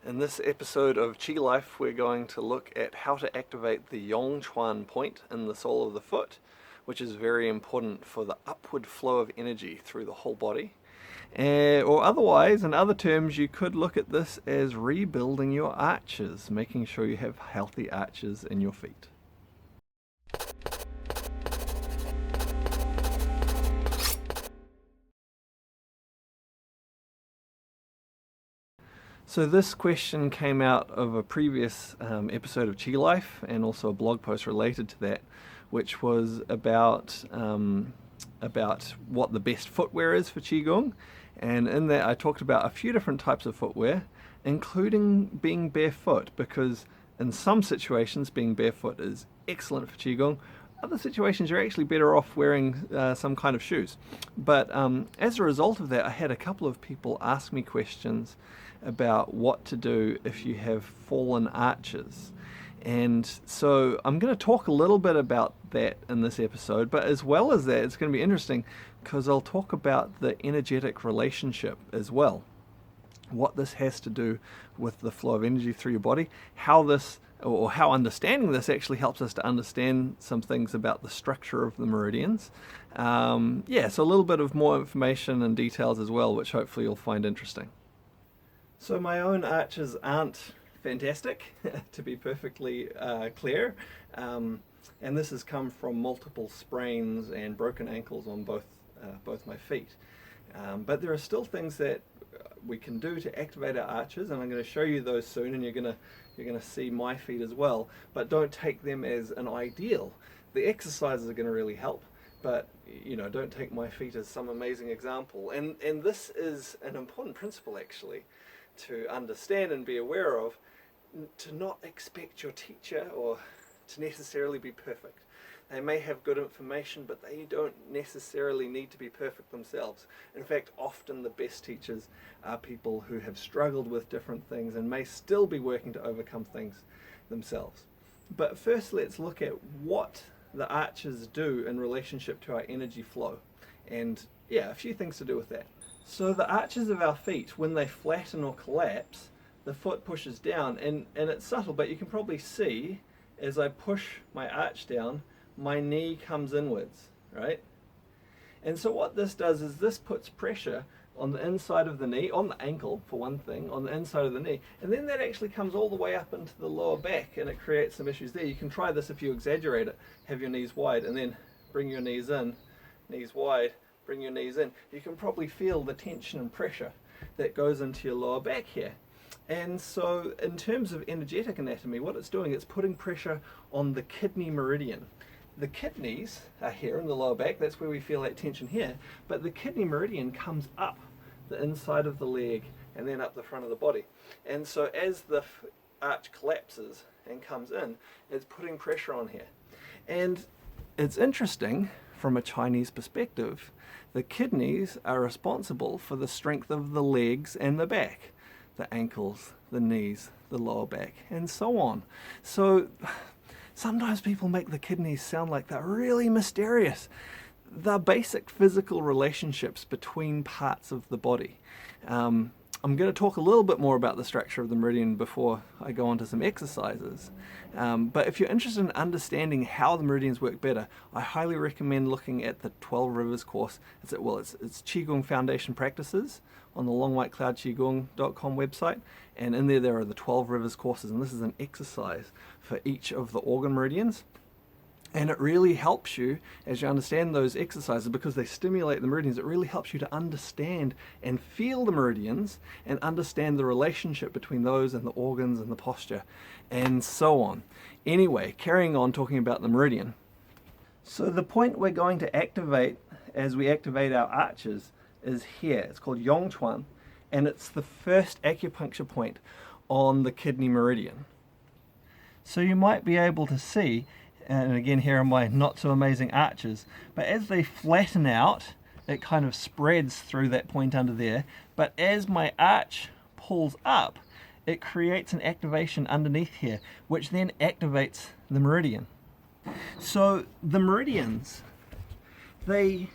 In this episode of Chi Life, we're going to look at how to activate the Yong Chuan point in the sole of the foot, which is very important for the upward flow of energy through the whole body. Or otherwise, in other terms, you could look at this as rebuilding your arches, making sure you have healthy arches in your feet. So this question came out of a previous episode of Chi Life and also a blog post related to that, which was about what the best footwear is for Qigong. And in that I talked about a few different types of footwear, including being barefoot, because in some situations being barefoot is excellent for Qigong. Other situations you're actually better off wearing some kind of shoes. But as a result of that, I had a couple of people ask me questions about what to do if you have fallen arches. And so I'm going to talk a little bit about that in this episode, but as well as that, it's going to be interesting because I'll talk about the energetic relationship as well. What this has to do with the flow of energy through your body, how understanding this actually helps us to understand some things about the structure of the meridians. So a little bit of more information and details as well, which hopefully you'll find interesting. So my own arches aren't fantastic, to be perfectly clear, and this has come from multiple sprains and broken ankles on both my feet. But there are still things that we can do to activate our arches, and I'm going to show you those soon, and you're going to see my feet as well. But don't take them as an ideal. The exercises are going to really help, but don't take my feet as some amazing example. And this is an important principle actually to understand and be aware of, to not expect your teacher or to necessarily be perfect. They may have good information, but they don't necessarily need to be perfect themselves. In fact, often the best teachers are people who have struggled with different things and may still be working to overcome things themselves. But first, let's look at what the arches do in relationship to our energy flow. And a few things to do with that. So the arches of our feet, when they flatten or collapse, the foot pushes down, and it's subtle, but you can probably see as I push my arch down, my knee comes inwards, right? And so what this does is this puts pressure on the inside of the knee, on the ankle for one thing, on the inside of the knee, and then that actually comes all the way up into the lower back, and it creates some issues there. You can try this if you exaggerate it. Have your knees wide and then bring your knees in, knees wide, bring your knees in. You can probably feel the tension and pressure that goes into your lower back here. And so in terms of energetic anatomy, what it's doing, it's putting pressure on the kidney meridian. The kidneys are here in the lower back, that's where we feel that tension here, but the kidney meridian comes up the inside of the leg and then up the front of the body. And so as the arch collapses and comes in, it's putting pressure on here. And it's interesting, from a Chinese perspective, the kidneys are responsible for the strength of the legs and the back, the ankles, the knees, the lower back, and so on. So sometimes people make the kidneys sound like they're really mysterious. They're basic physical relationships between parts of the body. I'm going to talk a little bit more about the structure of the meridian before I go on to some exercises. But if you're interested in understanding how the meridians work better, I highly recommend looking at the 12 Rivers course. It's Qigong Foundation Practices on the longwhitecloudqigong.com website. And in there are the 12 Rivers courses. And this is an exercise for each of the organ meridians. And it really helps you as you understand those exercises, because they stimulate the meridians. It really helps you to understand and feel the meridians and understand the relationship between those and the organs and the posture and so on. Anyway, carrying on talking about the meridian. So the point we're going to activate as we activate our arches is here. It's called Yong Chuan, and it's the first acupuncture point on the kidney meridian. So you might be able to see, and again here are my not so amazing arches, but as they flatten out, it kind of spreads through that point under there. But as my arch pulls up, it creates an activation underneath here, which then activates the meridian. So the meridians, they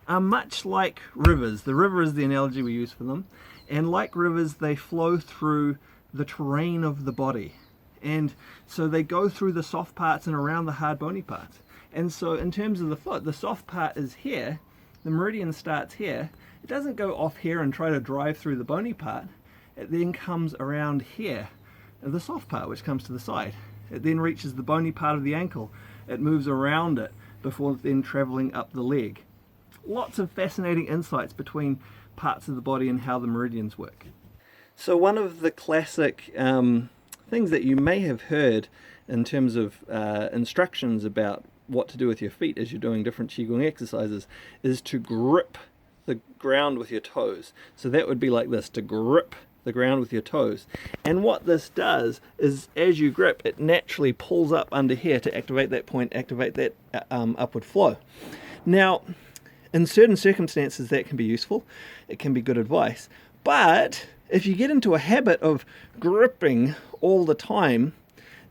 are much like rivers. The river is the analogy we use for them, and like rivers, they flow through the terrain of the body. And so they go through the soft parts and around the hard bony parts. And so in terms of the foot, the soft part is here, the meridian starts here. It doesn't go off here and try to drive through the bony part. It then comes around here, the soft part, which comes to the side. It then reaches the bony part of the ankle. It moves around it before then traveling up the leg. Lots of fascinating insights between parts of the body and how the meridians work. So one of the classic things that you may have heard in terms of instructions about what to do with your feet as you're doing different Qigong exercises is to grip the ground with your toes. So that would be like this, to grip the ground with your toes. And what this does is, as you grip, it naturally pulls up under here to activate that point, activate that upward flow. Now, in certain circumstances that can be useful, it can be good advice, but if you get into a habit of gripping all the time,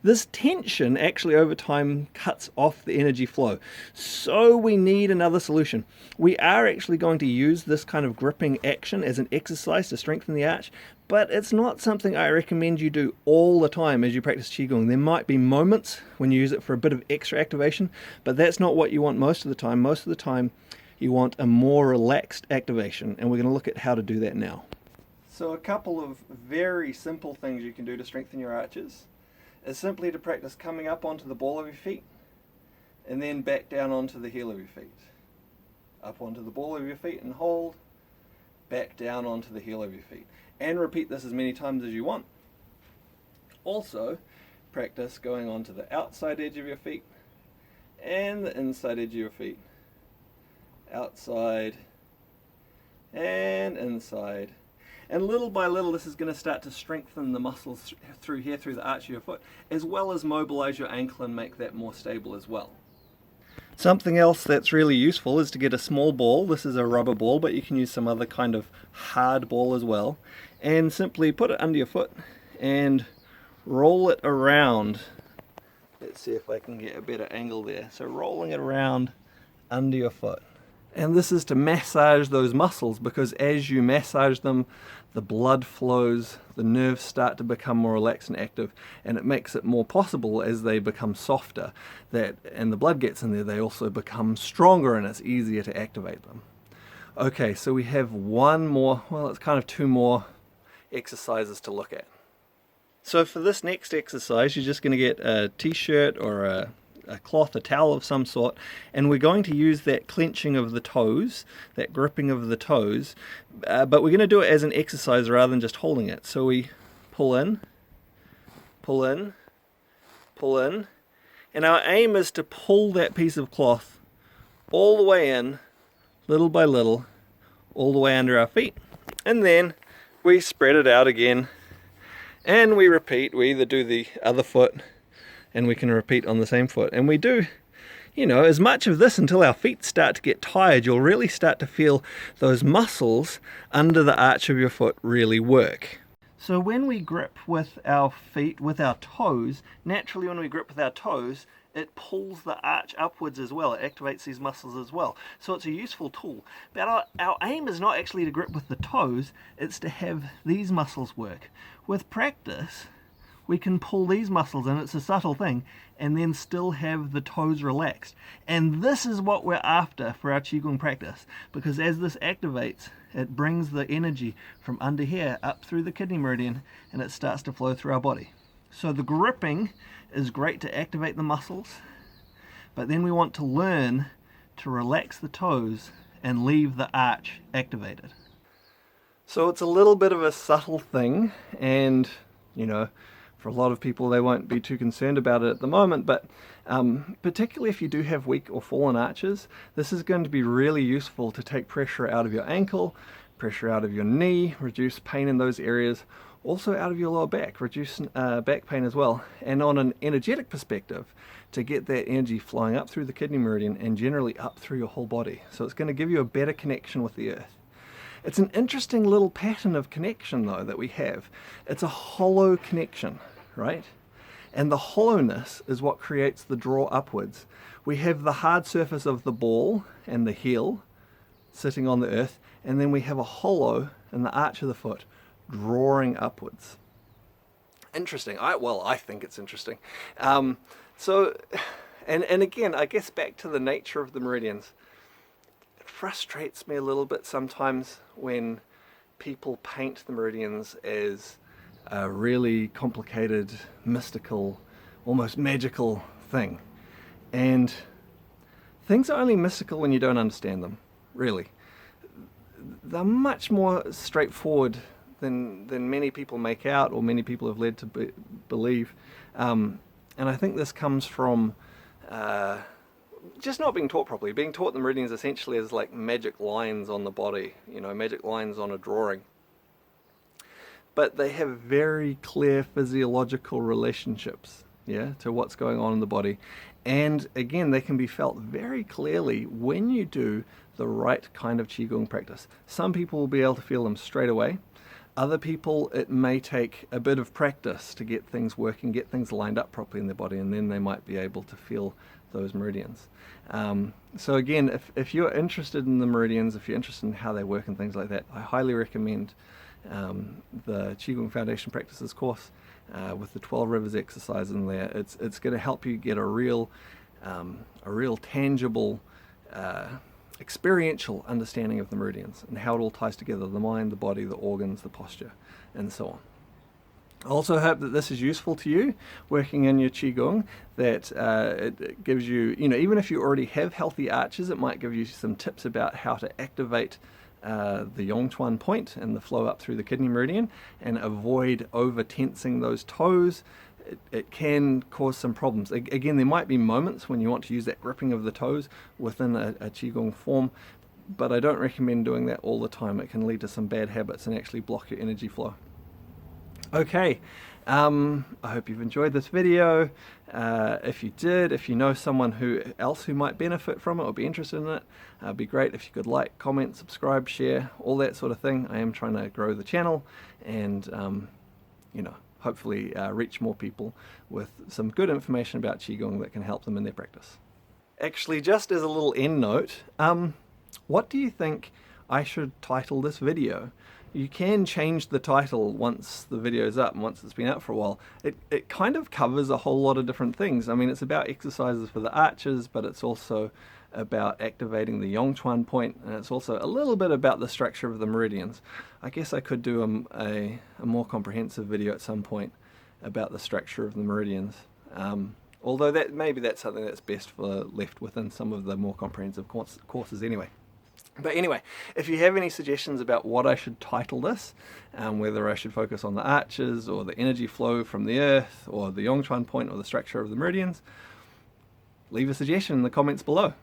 this tension actually over time cuts off the energy flow. So we need another solution. We are actually going to use this kind of gripping action as an exercise to strengthen the arch, but it's not something I recommend you do all the time as you practice Qigong. There might be moments when you use it for a bit of extra activation, but that's not what you want most of the time. Most of the time you want a more relaxed activation, and we're going to look at how to do that now. So a couple of very simple things you can do to strengthen your arches is simply to practice coming up onto the ball of your feet and then back down onto the heel of your feet. Up onto the ball of your feet and hold, back down onto the heel of your feet. And repeat this as many times as you want. Also, practice going onto the outside edge of your feet and the inside edge of your feet. Outside and inside. And little by little, this is going to start to strengthen the muscles through here, through the arch of your foot, as well as mobilize your ankle and make that more stable as well. Something else that's really useful is to get a small ball. This is a rubber ball, but you can use some other kind of hard ball as well. And simply put it under your foot and roll it around. Let's see if I can get a better angle there. So rolling it around under your foot. And this is to massage those muscles, because as you massage them, the blood flows, the nerves start to become more relaxed and active, and it makes it more possible as they become softer, and the blood gets in there, they also become stronger and it's easier to activate them. Okay, so we have one more, well, it's kind of two more exercises to look at. So for this next exercise, you're just going to get a t-shirt or a cloth, a towel of some sort, and we're going to use that clenching of the toes, that gripping of the toes, but we're going to do it as an exercise rather than just holding it. So we pull in, pull in, pull in, and our aim is to pull that piece of cloth all the way in, little by little, all the way under our feet, and then we spread it out again, and we repeat. We either do the other foot, and we can repeat on the same foot. And we do, as much of this until our feet start to get tired. You'll really start to feel those muscles under the arch of your foot really work. So when we grip with our feet, with our toes, naturally when we grip with our toes, it pulls the arch upwards as well. It activates these muscles as well. So it's a useful tool. But our aim is not actually to grip with the toes, it's to have these muscles work. With practice, we can pull these muscles in, it's a subtle thing, and then still have the toes relaxed. And this is what we're after for our Qigong practice, because as this activates, it brings the energy from under here up through the kidney meridian, and it starts to flow through our body. So the gripping is great to activate the muscles, but then we want to learn to relax the toes and leave the arch activated. So it's a little bit of a subtle thing, and for a lot of people, they won't be too concerned about it at the moment, but particularly if you do have weak or fallen arches, this is going to be really useful to take pressure out of your ankle, pressure out of your knee, reduce pain in those areas, also out of your lower back, reduce back pain as well. And on an energetic perspective, to get that energy flowing up through the kidney meridian and generally up through your whole body. So it's going to give you a better connection with the earth. It's an interesting little pattern of connection though that we have. It's a hollow connection, right? And the hollowness is what creates the draw upwards. We have the hard surface of the ball and the heel sitting on the earth, and then we have a hollow in the arch of the foot drawing upwards. Interesting. I think it's interesting. So, and again, I guess back to the nature of the meridians. It frustrates me a little bit sometimes when people paint the meridians as a really complicated, mystical, almost magical thing. And things are only mystical when you don't understand them, really. They're much more straightforward than many people make out, or many people have led to believe. And I think this comes from just not being taught properly. Being taught the meridians essentially as like magic lines on the body, you know, magic lines on a drawing. But they have very clear physiological relationships, yeah, to what's going on in the body. And again, they can be felt very clearly when you do the right kind of Qigong practice. Some people will be able to feel them straight away. Other people, it may take a bit of practice to get things working, get things lined up properly in their body, and then they might be able to feel those meridians. So again, if you're interested in the meridians, if you're interested in how they work and things like that, I highly recommend the Qigong Foundation Practices course with the 12 rivers exercise in there. It's going to help you get a real tangible, experiential understanding of the meridians and how it all ties together: the mind, the body, the organs, the posture, and so on. I also hope that this is useful to you working in your Qigong, that it gives you, even if you already have healthy arches, it might give you some tips about how to activate the Yong Chuan point and the flow up through the kidney meridian, and avoid over tensing those toes. It can cause some problems. Again, there might be moments when you want to use that gripping of the toes within a Qigong form, but I don't recommend doing that all the time. It can lead to some bad habits and actually block your energy flow. Okay, I hope you've enjoyed this video. If you did, if you know someone else who might benefit from it or be interested in it, it'd be great if you could like, comment, subscribe, share, all that sort of thing. I am trying to grow the channel and, hopefully reach more people with some good information about Qigong that can help them in their practice. Actually, just as a little end note, what do you think I should title this video? You can change the title once the video's up and once it's been out for a while. It kind of covers a whole lot of different things. I mean, it's about exercises for the arches, but it's also about activating the Yong Chuan point, and it's also a little bit about the structure of the meridians. I guess I could do a more comprehensive video at some point about the structure of the meridians. Although maybe that's something that's best left within some of the more comprehensive courses anyway. But anyway, if you have any suggestions about what I should title this, whether I should focus on the arches or the energy flow from the earth or the Yong Chuan point or the structure of the meridians, leave a suggestion in the comments below.